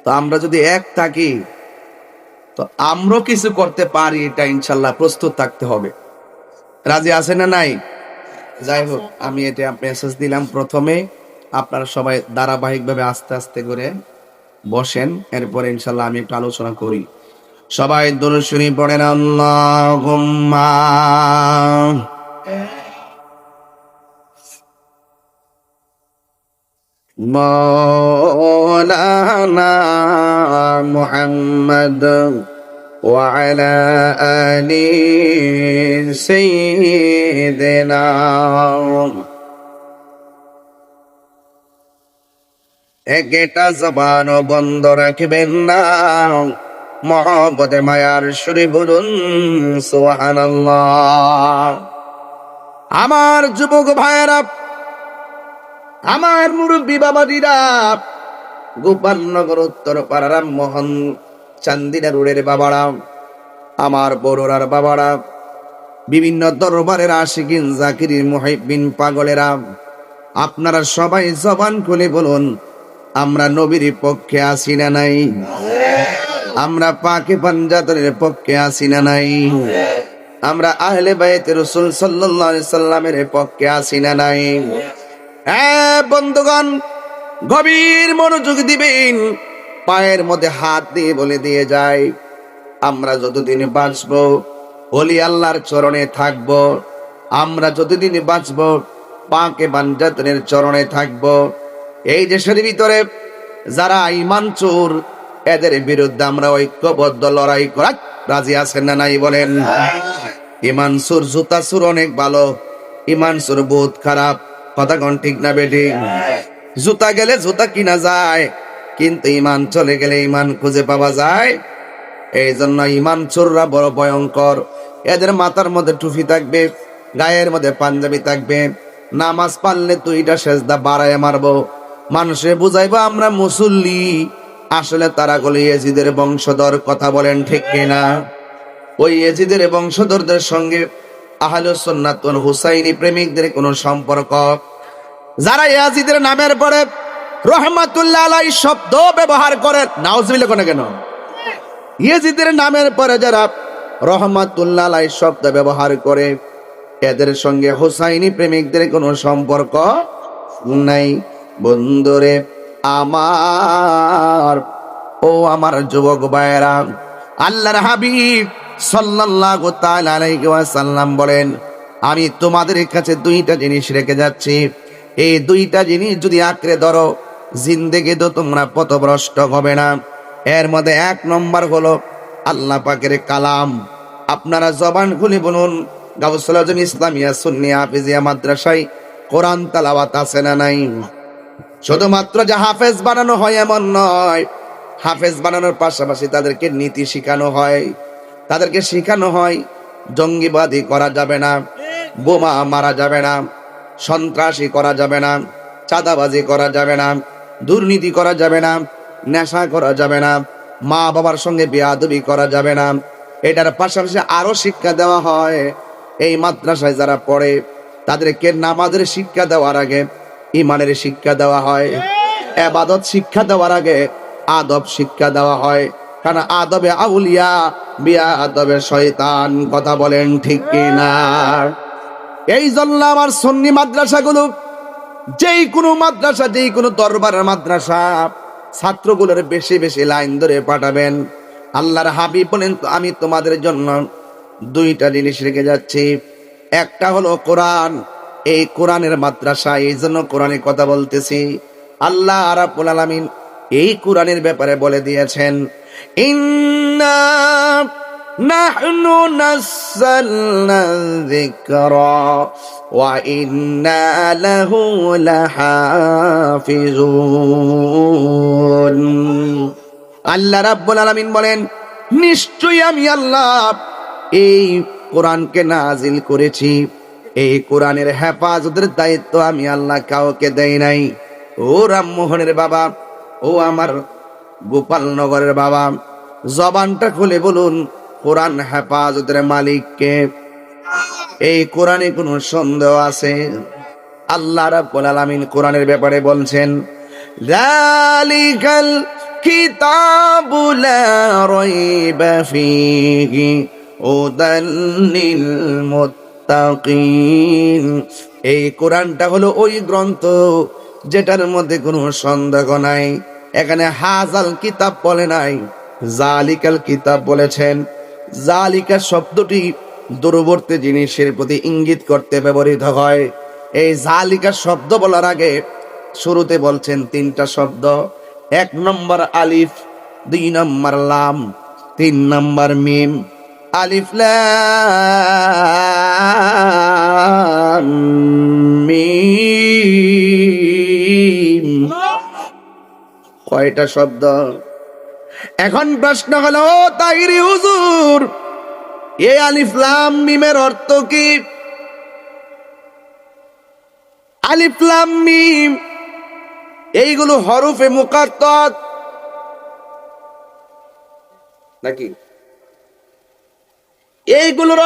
তো আমরা যদি এক থাকি তো আমরা কিছু করতে পারি এটা ইনশাল্লাহ প্রস্তুত থাকতে হবে রাজি আছে না নাই যাই হোক আমি এটা মেসেজ দিলাম প্রথমে আপনারা সবাই ধারাবাহিকভাবে আস্তে আস্তে করে বসেন এরপরে ইনশাল্লাহ আমি একটু আলোচনা করি সবাই দরুদ শরীফ পড়েন আল্লাহুম্মা মাওলানা মুহাম্মদ ওয়া আলা আলি সাইয়্যিদিনা একটা জবান বন্ধ রাখবেন না মহব্বতে মায়ার সুরে বলুন সুবহানাল্লাহ আমার যুবক ভাইরা আমার মুরব্বী বাবাজিরা গোপালনগর উত্তর পাড়ার মোহন চান্দিনা রোডের বাবারা আমার বড়রার বাবারা বিভিন্ন দরবারের আশিকিন জাকিরিন মুহিব্বিন পাগলেরা আপনারা সবাই জবান খুলে বলুন আমরা নবীর পক্ষে আছি না নাই আমরা পাকে পাঞ্জাতনের পক্ষে আছি না নাই আমরা আহলে বাইতে রাসূল সাল্লাল্লাহু আলাইহি সাল্লামের পক্ষে আছি না নাই হ্যাঁ বন্ধুগণ গভীর মনোযোগ দিবেন পায়ের মধ্যে হাত দিয়ে বলে দিয়ে যায় আমরা যতদিন বাঁচবো ওলি আল্লাহর চরণে থাকবো আমরা যতদিন বাঁচবো পাকে পাঞ্জাতনের চরণে থাকবো এই দেশের ভিতরে যারা ঈমান চোর এদের বিরুদ্ধে আমরা ঐক্যবদ্ধ লড়াই করা রাজি আছেন না নাই বলেন? ইমান সুর জুতা সুর অনেক ভালো, ইমান সুর বহুত খারাপ। কথা কোন ঠিক না বেটি? জুতা গেলে জুতা কিনা যায়, কিন্তু ইমান চলে গেলে ইমান খুঁজে পাওয়া যায়। এই জন্য ইমান চোররা বড় ভয়ঙ্কর। এদের মাথার মধ্যে টুপি থাকবে, গায়ের মধ্যে পাঞ্জাবি থাকবে, নামাজ পারলে দুইটা সেজদা বাড়ায় মারবো, মানুষে বুঝাইবো আমরা মুসল্লি, আসলে তারা গুলো ইয়েজিদের বংশধর। কথা বলেন ঠিক কিনা? ওই ইয়েজিদের বংশধরদের সঙ্গে আহলুস সুন্নাত ওয়াল হুসাইনি প্রেমিকদের কোনো সম্পর্ক। যারা ইয়াজিদের নামের পরে রহমাতুল্লাহ আলাইহি শব্দ ব্যবহার করে, নাউজুবিল্লাহ কোন কেন? ইয়েজিদের নামের পরে যারা রহমাতুল্লাহ আলাইহি শব্দ ব্যবহার করে, এদের সঙ্গে হুসাইনি প্রেমিকদের কোনো সম্পর্ক নাই। বন্ধুরে আমার, ও আমার যুবক ভাইয়েরা, আল্লাহর হাবিব সাল্লাল্লাহু তাআলা আলাইহি ওয়াসাল্লাম বলেন, আমি তোমাদের কাছে দুইটা জিনিস রেখে যাচ্ছি, এই দুইটা জিনিস যদি আঁকড়ে ধরো, জিন্দেগি তো তোমরা পথভ্রষ্ট হবে না। এর মধ্যে এক নম্বর হলো আল্লাহ পাকের কালাম। আপনারা জবান খুলে বলুন, গাউসুল আজম ইসলামিয়া সুন্নিয়া হাফিজিয়া মাদ্রাসায় কোরআন তেলাওয়াত আছে না নাই? শুধুমাত্র যে হাফেজ বানানো হয় এমন নয়, হাফেজ বানানোর পাশাপাশি তাদেরকে নীতি শিখানো হয়। তাদেরকে শিখানো হয় জঙ্গিবাদী করা যাবে না, বোমা মারা যাবে না, সন্ত্রাসী করা যাবে না, চাঁদাবাজি করা যাবে না, দুর্নীতি করা যাবে না, নেশা করা যাবে না, মা বাবার সঙ্গে বেয়াদবি করা যাবে না। এটার পাশাপাশি আরো শিক্ষা দেওয়া হয়। এই মাদ্রাসায় যারা পড়ে তাদেরকে নামাজের শিক্ষা দেওয়ার আগে ইমানের শিক্ষা দেওয়া হয়, ইবাদত শিক্ষা দেওয়ার আগে আদব শিক্ষা দেওয়া হয়। কারণ আদবে আউলিয়া বিয়া আদবে শয়তান। কথা বলেন ঠিক কিনা? এই জন্য আমার সুন্নি মাদ্রাসাগুলো, যেই কোনো মাদ্রাসা, যেই কোনো দরবারের মাদ্রাসা, ছাত্রগুলোর বেশি বেশি লাইন ধরে পাঠাবেন। আল্লাহর হাবিব বলেন, আমি তোমাদের জন্য দুইটা জিনিস রেখে যাচ্ছি। একটা হলো কোরআন, এই কোরআনের মাদ্রাসা, এই জন্য কোরআনের কথা বলতেছি। আল্লাহ রাব্বুল আলামিন এই কোরআনের ব্যাপারে বলে দিয়েছেন, ইন্না নাহনু নাযালনা যিকরা ওয়া ইন্না লাহু লাহাফিজুন। আল্লাহ রাব্বুল আলামিন বলেন, নিশ্চয়ই আমি আল্লাহ এই কোরআনকে নাজিল করেছি, এই কোরআনের হেফাজতের দায়িত্ব আমি আল্লাহ কাউকে দেই নাই। ও রামমোহনের বাবা, ও আমার গোপালনগরের বাবা, জবানটা খুলে বলুন, কোরআন হেফাজতের মালিককে? এই কোরআনে কোনো সন্দেহ আছে? আল্লাহ রাব্বুল আলামিন কোরআনের ব্যাপারে বলছেন, যালিকাল কিতাবু লা রাইবা ফীহি হুদাল লিল মুত্তাকিন। এই কোরআনটা হলো ওই গ্রন্থ যেটার মধ্যে কোনো সন্দেহ নাই। এখানে হাজাল কিতাব বলে নাই, জালিকাল কিতাব বলেছেন। জালিকা শব্দটি দূরবর্তী জিনিসের প্রতি ইঙ্গিত করতে ব্যবহৃত হয়। এই জালিকা শব্দ বলার আগে শুরুতে বলছেন তিনটা শব্দ। এক নম্বর আলিফ, দুই নম্বর লাম, তিন নম্বর মিম। আলিফ লাম মিম, কয়টা শব্দ? এখন প্রশ্ন হলো, তাহিরি হুজুর, এই আলিফ লাম মিমের অর্থ কি? আলিফ লাম মিম এইগুলো হরফে মুকাত্তাত নাকি? এইগুলোর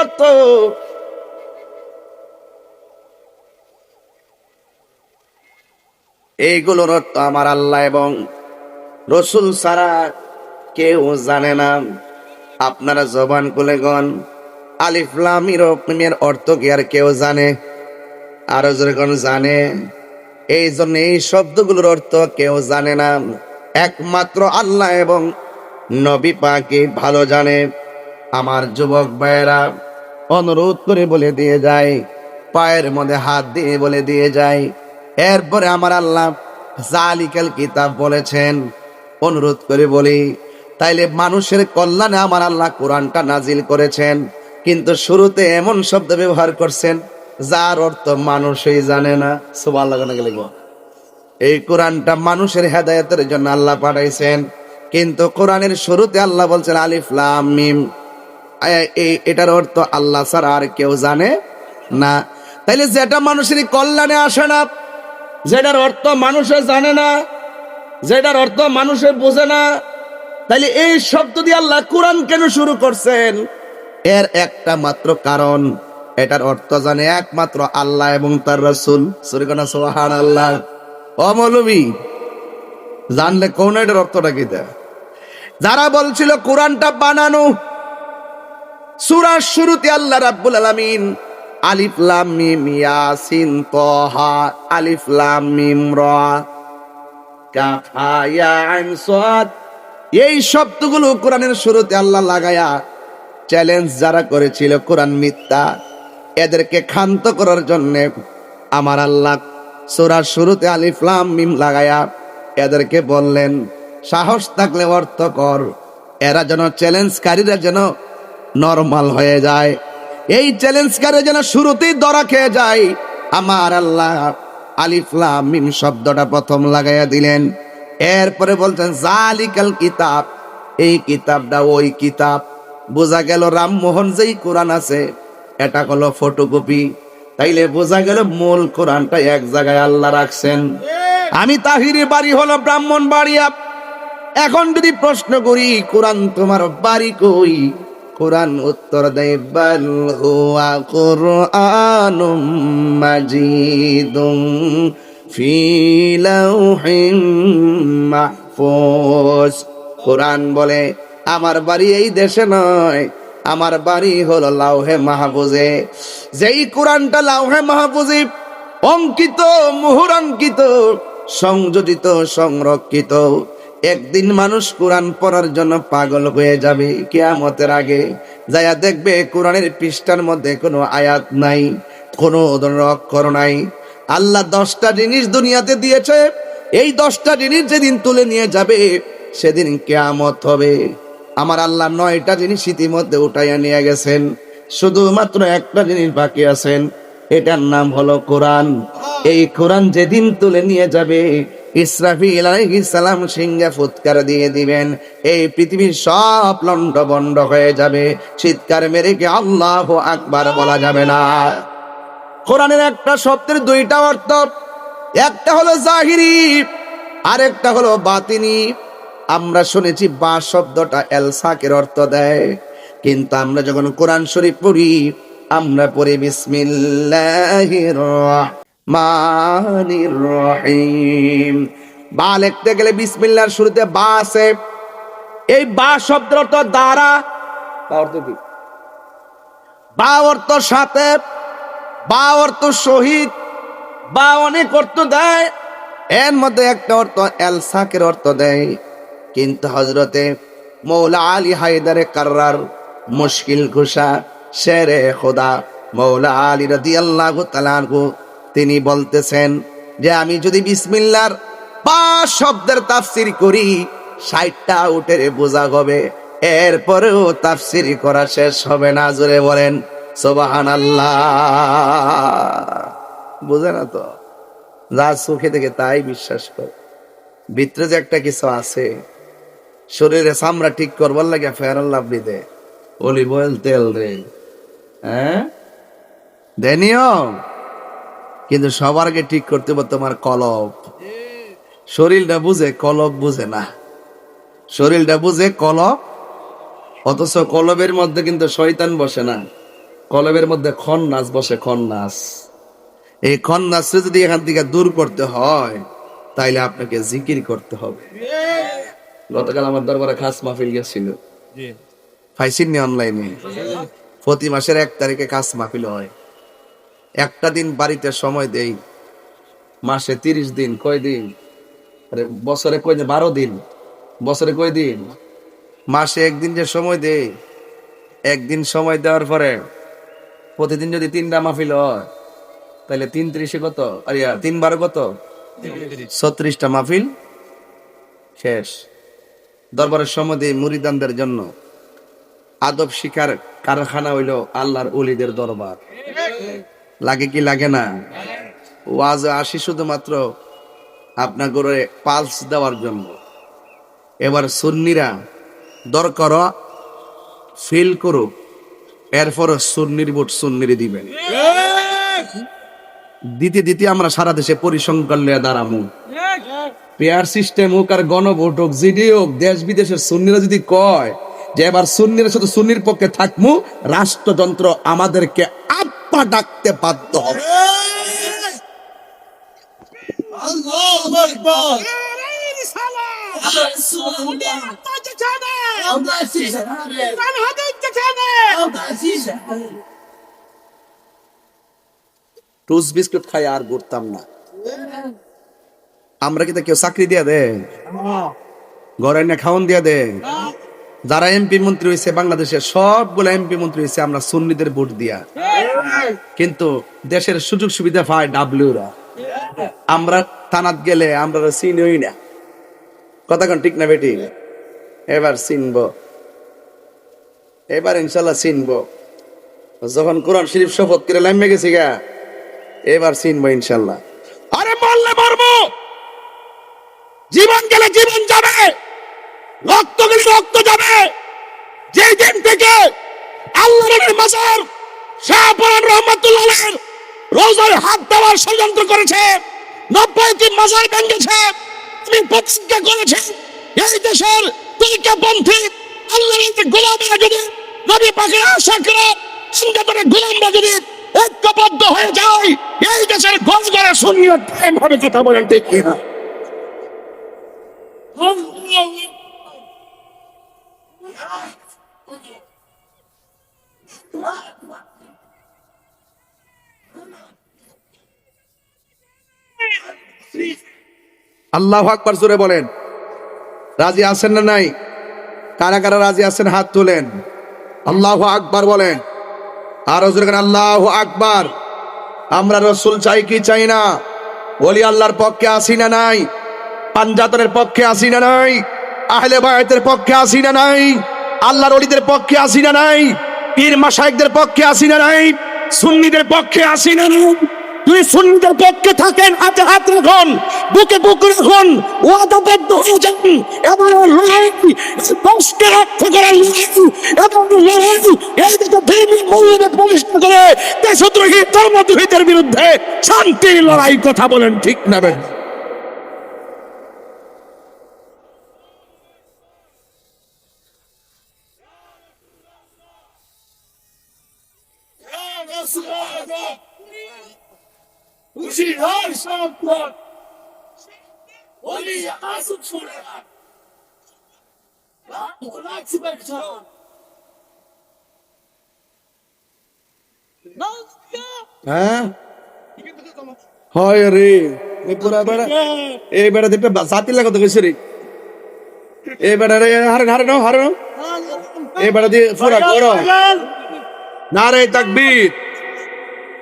অর্থ আমার আল্লাহ এবং রসুল ছাড়া কেউ জানে না। আপনারা জবান খুলে গন, আলিফ লাম মিমের অর্থ কি আর কেউ জানে? আরো যখন জানে। এই জন্য এই শব্দগুলোর অর্থ কেউ জানে না, একমাত্র আল্লাহ এবং নবী পাকই ভালো জানে। আমার যুবক ভাইয়েরা, অনুরোধ করে বলে দিয়ে যায়, পায়ের মধ্যে হাত দিয়ে বলে দিয়ে যায়, এরপরে আমার আল্লাহ জালিকাল কিতাব বলেছেন। অনুরোধ করে বলি, তাইলে মানুষের কল্যাণে আমার আল্লাহ কোরআনটা নাজিল করেছেন, কিন্তু শুরুতে এমন শব্দ ব্যবহার করছেন যার অর্থ মানুষই জানে না। সুবহানাল্লাহ। এই কোরআনটা মানুষের হেদায়েতের জন্য আল্লাহ পাঠাইছেন, কিন্তু কোরআনের শুরুতে আল্লাহ বলছেন আলিফ লাম মিম। এটার অর্থ আল্লাহ ছাড়া আর কেউ জানে না। তাইলে যেটা মানুষের কল্যাণে আসে না, যেটার অর্থ মানুষে জানে না, যেটার অর্থ মানুষে বোঝে না, তাইলে এই শব্দ দিয়ে আল্লাহ কোরআন কেন শুরু করছেন? এর একটা মাত্র কারণ, এটার অর্থ জানে একমাত্র আল্লাহ এবং তার রাসূল। সুবহানাল্লাহ। ও মৌলবী, জানলে কোন এটার অর্থটা কি? যারা বলছিল কোরআনটা বানানো, সূরার শুরুতে আল্লাহ রাব্বুল আলামিন আলিফ লাম মিম ইয়াসিন তাহা আলিফ লাম মিম রা কাফ হা ইয়া আইন সাদ, এই শব্দগুলো কোরআনের শুরুতে আল্লাহ লাগায়া চ্যালেঞ্জ যারা করেছিল কোরআন মিথ্যা, এদেরকে ক্ষান্ত করার জন্য আমার আল্লাহ সূরার শুরুতে আলিফ লাম মিম লাগায়া এদেরকে বললেন, সাহস থাকলে অর্থ কর। এরা যেন চ্যালেঞ্জকারীরা যেন নরমাল হয়ে যায়, এই চ্যালেঞ্জকারী যেন শুরুতেই ধরা খেয়ে যায়, আমার আল্লাহ আলিফ লাম মিম শব্দটা প্রথম লাগাইয়া দিলেন। এরপরে বলছেন জালিকাল কিতাব, এই কিতাবটা ওই কিতাব। বোঝা গেল রামমোহন যেই কোরআন আছে এটা হলো ফটোকপি, তাইলে বোঝা গেল মূল কোরআনটা এক জায়গায় আল্লাহ রাখছেন। আমি তাহিরের বাড়ি হলো ব্রাহ্মণবাড়িয়া, এখন যদি প্রশ্ন করি কোরআন তোমার বাড়ি কই, কোরআন উত্তর দেয় বাল হুয়া কুরআনুম মাজিদুম ফি লাউহিম মাহফুজ। কোরআন বলে আমার বাড়ি এই দেশে নয়, আমার বাড়ি হলো লাউহে মাহফুজে। যেই কোরআনটা লাউহে মাহফুজে অঙ্কিত, মুহুরাঙ্কিত, সংযোজিত, সংরক্ষিত, একদিন মানুষ কোরআন পড়ার জন্য পাগল হয়ে যাবে। কিয়ামতের আগে যায়া দেখবে কোরআনের পৃষ্ঠার মধ্যে কোনো আয়াত নাই, কোনো ধরনের অক্ষর নাই। আল্লাহ 10টা জিনিস দুনিয়াতে দিয়েছে, এই 10টা জিনিস যেদিন তুলে নিয়ে যাবে সেদিন কিয়ামত হবে। আমার আল্লাহ 9টা জিনিস ইতিমধ্যে উঠাইয়া নিয়ে গেছেন, শুধুমাত্র একটা জিনিস বাকি আছেন, এটার নাম হলো কোরআন। এই কোরআন যেদিন তুলে নিয়ে যাবে ইসরাফিল আলাইহিস সালাম সিংহে ফুৎকার দিয়ে দিবেন, এই পৃথিবীর সব লন্ডভন্ড হয়ে যাবে, চিৎকার মেরে কি আল্লাহু আকবার বলা যাবে না। কোরআনের একটা শব্দের 2টা অর্থ, একটা হলো জাহিরি আর একটা হলো বাতিনি। আমরা শুনেছি বা শব্দটা এলসাকের অর্থ দেয়, কিন্তু আমরা যখন কোরআন শরীফ পড়ি আমরা পড়ি বিসমিল্লাহির রহমানির রহিম। বা লিখতে গেলে বিসমিল্লাহর শুরুতে বা আছে, এই বা শব্দের অর্থ দ্বারা, বা অর্থ কি? বা অর্থ সাথে, বা অর্থ শহীদ, বা অনেক অর্থ দেয়, এর মধ্যে একটা অর্থ এলসাকের অর্থ দেয়। কিন্তু হযরতে মৌলা আলী হায়দারে কাররার মুশকিল কুশা শেরে খোদা মৌলা আলী রাদিয়াল্লাহু তাআলা আনহু তিনি বলতেছেন যে আমি যদি বিসমিল্লাহর বা শব্দের তাফসীর করি 60টা উটের বোঝা হবে, এরপরেও তাফসীর করা শেষ হবে না। জোরে বলেন সুবহানাল্লাহ। বুঝে না তো, যা চোখে দেখে তাই বিশ্বাস করে, ভিতরে যে একটা কিছু আছে। শরীরে চামড়া ঠিক করবার লাগে ফেয়ার অ্যান্ড লাভলি দে, অলিভ অয়েল তেল রে, হ্যাঁ দেনিও, কিন্তু সবার আগে ঠিক করতে হবে তোমার কলব। শরীরটা বুঝে, কলব বুঝে না। শরীরটা বুঝে, কলব, অথচ কলবের মধ্যে কিন্তু শয়তান বসে না, কলবের মধ্যে খন্নাস বসে, খন্নাস। এই খন্নাসকে যদি এখান থেকে দূর করতে হয় তাইলে আপনাকে জিকির করতে হবে। গতকাল আমার দরবারে খাস মাহফিল গেছিল, পাইছিনি অনলাইনে? প্রতি মাসের 1 তারিখে খাস মাহফিল হয়। একটা দিন বাড়িতে সময় দেই, মাসে 30 দিন, কয়দিন? আরে বছরে কয়দিন? 12 দিন। বছরে কয়দিন? মাসে একদিন যে সময় দেই, একদিন সময় দেওয়ার পরে প্রতিদিন যদি 3টা মাহফিল হয় তাহলে 3 ত্রিশে কত? আরে 3 12 কত? 36টা মাহফিল শেষ। দরবারের সমাধি মুরিদানদের জন্য আদব শিকার কারখানা হইল আল্লাহর ওলিদের দরবার। লাগে কি লাগে না? ওয়াজ আসি শুধুমাত্র আপনার করে পালস দেওয়ার জন্য। এবার সুন্নিরা দরকার ফিল করুক, এরপর সুন্নির ভোট সুন্নির দিবেন। দিতে দিতে আমরা সারা দেশে পরিসংখ্যান লিয়ে দাঁড়ামু। পেয়ার সিস্টেম হোক আর গণভোট হোক, যেটি হোক, দেশ বিদেশের সুন্নিরা যদি কয় যে এবার সুন্নিরা শুধু সুন্নির পক্ষে থাকমু, রাষ্ট্রযন্ত্র আমাদেরকে আব্বা ডাকতে বাধ্য হবে। টুস বিস্কুট খাই আর ঘুরতাম না। আমরা কি কেউ চাকরি দিয়া দে, ঘরে না খাওয়ান দিয়া দে? যারা এমপি মন্ত্রী হয়েছে বাংলাদেশের সবগুলো এমপি মন্ত্রী হয়েছে আমরা সুন্নিদের ভোট দিয়া। কিন্তু দেশের সুযোগ সুবিধা পায় ডাব্লিউরা। আমরা থানাত গেলে আমরা চিনই না। কথা কোন ঠিক না বেটি? এবার চিনব, এবার ইনশাল্লাহ চিনব। যখন কোরআন শরীফ শপথ করে লাইমে গেছি গা, এবার চিনবো ইনশাল্লাহ। আরে মরলে মরবো, জীবন গেলে জীবন যাবে, রক্ত গেলে রক্ত যাবে। যেই দিন থেকে আল্লাহর মাজার শাহপুরান রহমাতুল্লাহ আলাইহির রওজায় হাত দেওয়ার ষড়যন্ত্র করেছে, 90টি মাজার ভেঙেছে, আমি প্রতিজ্ঞা করেছি এই দেশের তরিকাপন্থী আল্লাহর গোলামরা যদি নবী পাকের আশিকরা সুন্নাতের গোলামরা যদি ঐক্যবদ্ধ হয়ে যায়, এই দেশের ঘরে ঘরে সুন্নিয়ত কায়েম হবে। কথা বলেন ঠিক কিনা? আল্লাহু আকবার জোরে বলেন। রাজি আছেন না নাই? কারা কারা রাজি আছেন হাত তোলেন। আল্লাহু আকবার বলেন। আর জোরে বলেন আল্লাহু আকবার। আমরা রাসূল চাই কি চাই না? ওলি আল্লাহর পক্ষে আসি না নাই? পাঞ্জাতনের পক্ষে আসি না নাই? আহলে বায়তের পক্ষে আসি না নাই? আল্লাহর ওলিদের পক্ষে আসি না নাই? পীর মাশায়েখদের পক্ষে আসি না নাই? সুন্নিদের পক্ষে আসি না নাই? তুই সুন্নিদের পক্ষে থাকেন, হাতে হাত রাখুন, বুকে বুক রাখুন, ওয়াদাবদ্ধ হয়ে যান এবং লড়াই, কষ্টে রক্ষা করার লড়াই এবং লড়াই, এই দিকে ধর্মীয় মূল্যবোধ প্রতিষ্ঠা করে দেশদ্রোহী ধর্মদ্রোহীদের বিরুদ্ধে শান্তির লড়াই। কথা বলেন ঠিক না বেন? হ্যাঁ হয় রে, এই বেড়া দেখতে জাতি লাগাতে গেছে রে। এই বেড়া রে হারানো হারানো, এই বেড়া দিয়ে পুরা করো। নারে তাকবীর,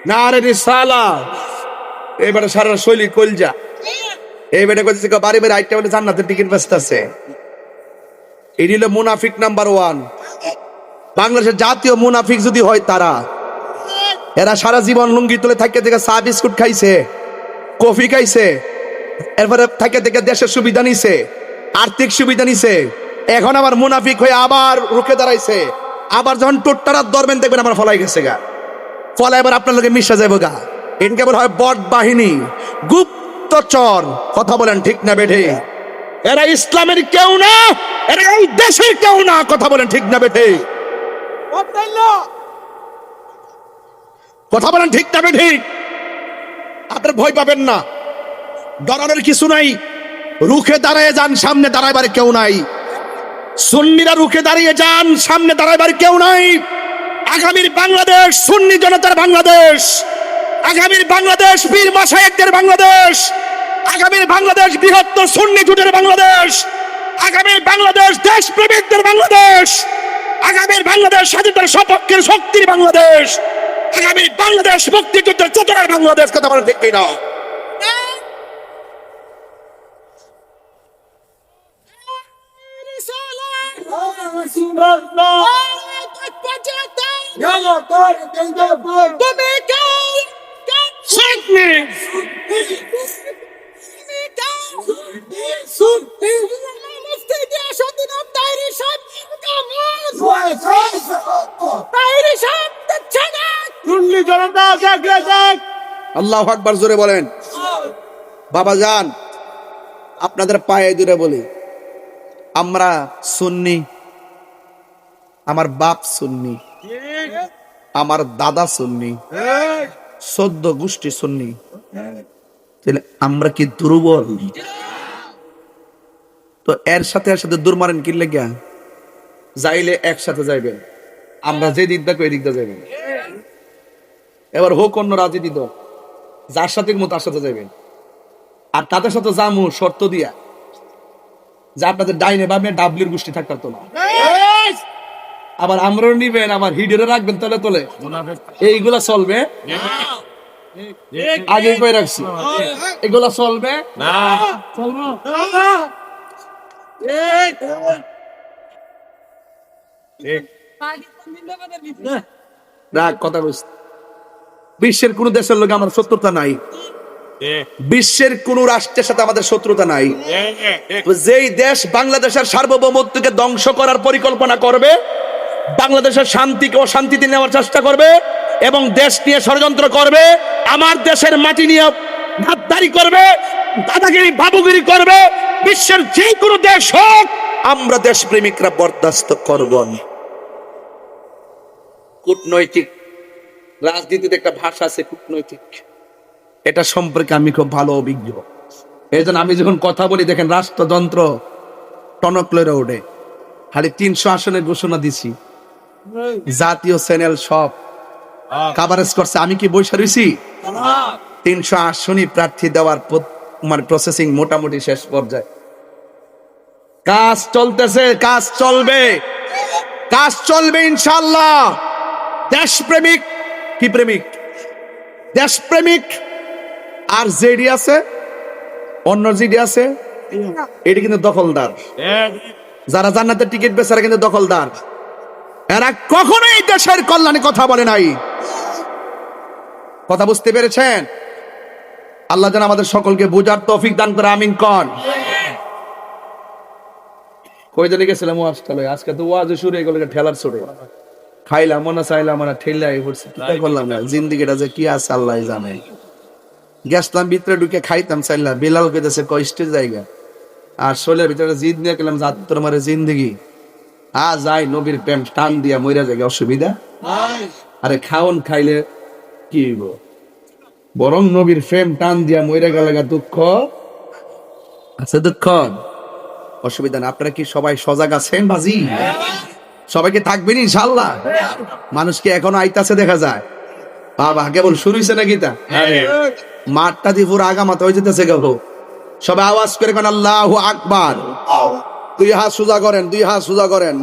নারে রিসালাত। এই বেড়া সারা শৈলী কলজা। এই বেটা কইতেছে বাড়ি বাড়ি আইটা বলে জান্নাতের টিকিট বেচতেছে। এটি হলো মুনাফিক নাম্বার 1। বাংলাদেশের জাতীয় মুনাফিক যদি হয় তারা, এরা সারা জীবন লুঙ্গি তুলে থাকে থেকে চা বিস্কুট খাইছে, কফি খাইছে, এরপরে থাকে থেকে দেশের সুবিধা নিছে, আর্থিক সুবিধা নিছে। এখন আবার মুনাফিক হয়ে আবার রুখে দাঁড়াইছে। আবার যখন টোট্টারাত ধরবেন দেখবেন আবার ফলাই গেছে গা, ফলা এবার আপনার লোকে মিশা যাবো গা। এনকে বলা হয় বট বাহিনী, গুপ্তচর। কথা বলেন ঠিক না বেঠে? এরা ইসলামের কেউ না, এরা এই দেশের কেউ না। কথা বলেন ঠিক না বেঠে? কথা বলেন ঠিক না বেঠে? আপনার ভয় পাবেন না, ডরানোর কিছু নাই। রুখে দাঁড়িয়ে যান, সামনে দাঁড়াইবার কেউ নাই। সুন্নিরা রুখে দাঁড়িয়ে যান, সামনে দাঁড়াইবার কেউ নাই। আগামীর বাংলাদেশ সুন্নি জনতার বাংলাদেশ, আগামীর বাংলাদেশ পীর মাশায়েখদের বাংলাদেশ, আগামীর বাংলাদেশ বৃহত্তর সুন্নি জোটের বাংলাদেশ, আগামীর বাংলাদেশ দেশপ্রেমিকদের বাংলাদেশ, আগামীর বাংলাদেশ স্বাধীনতার সপক্ষের শক্তির বাংলাদেশ, আগামীর বাংলাদেশ মুক্তিযুদ্ধের চেতনার বাংলাদেশ। কথা বলেন ঠিক কিনা? আল্লাহু আকবার, জোরে বলেন। বাবা জান, আপনাদের পায়ে দূরে বলি, আমরা সুন্নি, আমার বাপ সুন্নি, আমার দাদা সুন্নি, 14 গোষ্ঠী সুন্নি, তাহলে আমরা কি দুর্বল? তো এর সাথে দূর মারেন কি লেগা? যাইলে একসাথে যাইবেন, আমরা যে দিক দেখো এই দিক দিয়ে যাইবেন। এবার হোক অন্য রাজনীতি দল, যার সাথে তার সাথে যাইবেন। আর তাদের সাথে জামু শর্ত দিয়া যে আপনাদের ডাইনে বামে ডাবলির গোষ্ঠী থাকতে পারতো না। আবার আমরাও নিবেন, আবার হিডেরে রাখবেন তলে তলে, এইগুলা চলবে? আগে কই রাখছি, এগুলা চলবে না। রাগ কথা বলছি। বিশ্বের কোন দেশের লোক আমার শত্রুতা নাই, বিশ্বের কোন রাষ্ট্রের সাথে আমাদের শত্রুতা নাই। যেই দেশ বাংলাদেশের সার্বভৌমত্বকে ধ্বংস করার পরিকল্পনা করবে, বাংলাদেশের শান্তিকে অশান্তিতে নেওয়ার চেষ্টা করবে এবং দেশ নিয়ে ষড়যন্ত্র করবে, আমার দেশের মাটি নিয়ে গাদ্দারি করবে, দাদাগিরি বাবুগিরি করবে, বিশ্বের যে কোনো দেশ হোক, আমরা দেশপ্রেমিকরা বরদাস্ত করব না। কূটনৈতিক রাজনীতিতে একটা ভাষা আছে কূটনৈতিক, এটা সম্পর্কে আমি খুব ভালো অভিজ্ঞ। এই জন্য আমি যখন কথা বলি, দেখেন রাষ্ট্রযন্ত্র টনক লইরা ওঠে। খালি 300 আসনের ঘোষণা দিছি, জাতীয় চ্যানেল সব কভারেজ করছে, আমি কি বসে রইছি? 300 আসনই প্রার্থী দেওয়ার মানে প্রসেসিং মোটামুটি শেষ পর্যায়ে, কাজ চলতেছে, কাজ চলবে, কাজ চলবে ইনশাআল্লাহ। দেশপ্রেমিক কি প্রেমিক? দেশপ্রেমিক আর জেডি আছে, অন্য জেডি আছে, এটি কিন্তু দখলদার। যারা জান্নাতের টিকিট বেচে এরা কিন্তু দখলদার। এরা কখনোই দেশের কল্যাণে কথা বলে নাই। কথা বুঝতে পেরেছেন? আল্লাহ যেন আমাদের সকলকে বুঝার তৌফিক দান করে, আমিন কন। কই দিনে গেছিলাম ওয়াজটালে, আজকে তো ওয়াজ শুরু হয়ে গেল ঠেলার ছড়ে, খাইলাম মনে চাইলাম না, ঠেলাই পড়ছে, কি করলাম না, জিন্দিগিটা যে কি আছে আল্লাহ জানে। গেছলাম ভিতরে ঢুকে খাইতাম চাইলাম, বেলাল কইতেছে কষ্টের জায়গা, আর শোলের ভিতরে জিদ নিয়ে গেলাম যাত্র মারে জিন্দিগি যাই নবীর প্রেম টান দিয়া মইরা যায়, অসুবিধা? আরে খাওন খাইলে কি হইব, বরং নবীর প্রেম টান দিয়া মইরা গেলে দুঃখ আছে, দুঃখ অসুবিধা না। আপনারা কি সবাই সজাগ আছেন বাজি? সবাইকে থাকবেন ইনশাআল্লাহ। মানুষকে এখনো আইতাছে দেখা যায়, বাবা কেবল শুরু হইছে নাকি তা মাঠটা দিয়ে পুরো আগামাতে হয়ে যেতেছে গেল। সবাই আওয়াজ করে কোন আল্লাহু আকবার। 2 হাত সোজা করেন, 2 হাত সোজা করেন।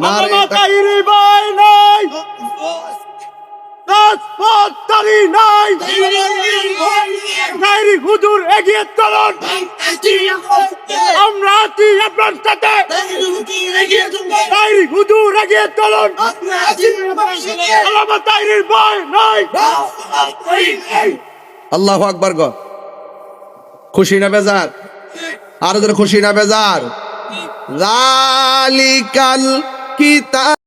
হুজুর এগিয়ে চলুন, আমরা আছি আপনার সাথে। হুজুর এগিয়ে চলুন, আল্লাহু আকবার। গো খুশি না বেজার? আর খুশি না বেজার? জালিকাল কিতাব